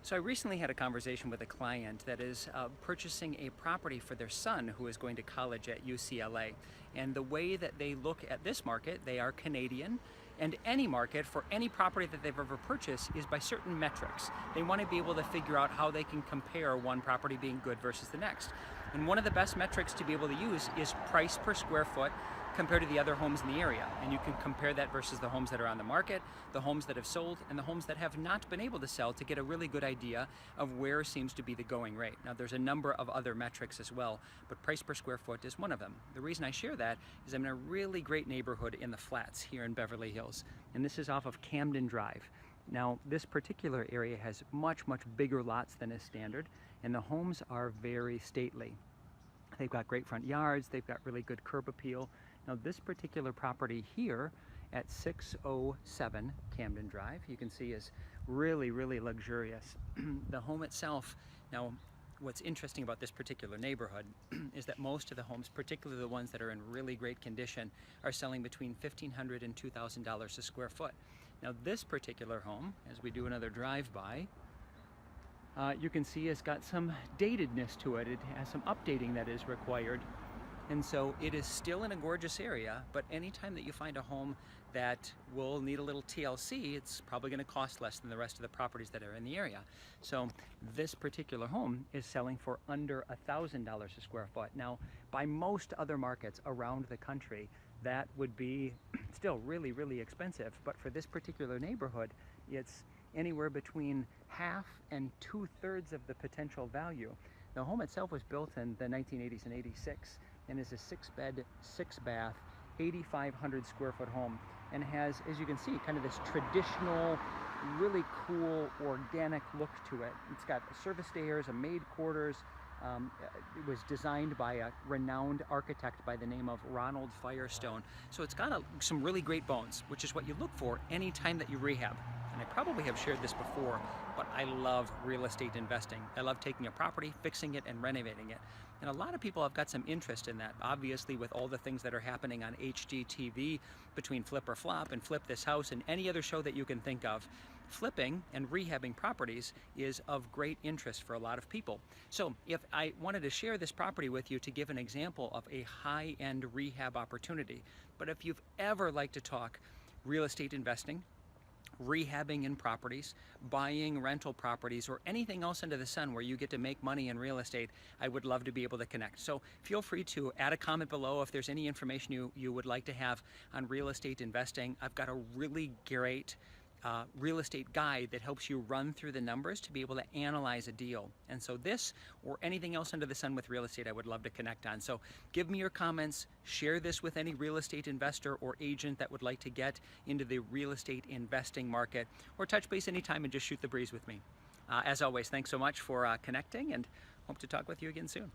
So I recently had a conversation with a client that is purchasing a property for their son who is going to college at UCLA. And the way that they look at this market, they are Canadian, and any market for any property that they've ever purchased is by certain metrics. They want to be able to figure out how they can compare one property being good versus the next. And one of the best metrics to be able to use is price per square foot compared to the other homes in the area. And you can compare that versus the homes that are on the market, the homes that have sold, and the homes that have not been able to sell to get a really good idea of where seems to be the going rate. Now there's a number of other metrics as well, but price per square foot is one of them. The reason I share that is I'm in a really great neighborhood in the Flats here in Beverly Hills, and this is off of Camden Drive. Now this particular area has much bigger lots than is standard, and the homes are very stately. They've got great front yards, they've got really good curb appeal. Now this particular property here at 607 Camden Drive, you can see is really luxurious. The home itself, now what's interesting about this particular neighborhood is that most of the homes, particularly the ones that are in really great condition, are selling between $1,500 and $2,000 a square foot. Now this particular home, as we do another drive-by, you can see it's got some datedness to it. It has some updating that is required. And so it is still in a gorgeous area, but anytime that you find a home that will need a little TLC, it's probably going to cost less than the rest of the properties that are in the area. So this particular home is selling for under $1,000 a square foot. Now, by most other markets around the country, that would be still really expensive. But for this particular neighborhood, it's anywhere between half and 2/3 of the potential value. The home itself was built in the 1980s and 86 and is a 6-bed, 6-bath, 8,500 square foot home, and has, as you can see, kind of this traditional, really cool, organic look to it. It's got service stairs, a maid quarters. It was designed by a renowned architect by the name of Ronald Firestone. So it's got some really great bones, which is what you look for anytime that you rehab. And I probably have shared this before, but I love real estate investing. I love taking a property, fixing it, and renovating it. And a lot of people have got some interest in that. Obviously, with all the things that are happening on HGTV between Flip or Flop and Flip This House and any other show that you can think of, flipping and rehabbing properties is of great interest for a lot of people. So if I wanted to share this property with you to give an example of a high-end rehab opportunity, but if you've ever liked to talk real estate investing, rehabbing in properties, buying rental properties, or anything else under the sun where you get to make money in real estate, I would love to be able to connect. So feel free to add a comment below if there's any information you would like to have on real estate investing. I've got a really great real estate guide that helps you run through the numbers to be able to analyze a deal. And so this or anything else under the sun with real estate, I would love to connect on. So give me your comments, share this with any real estate investor or agent that would like to get into the real estate investing market, or touch base anytime and just shoot the breeze with me. As always, thanks so much for connecting, and hope to talk with you again soon.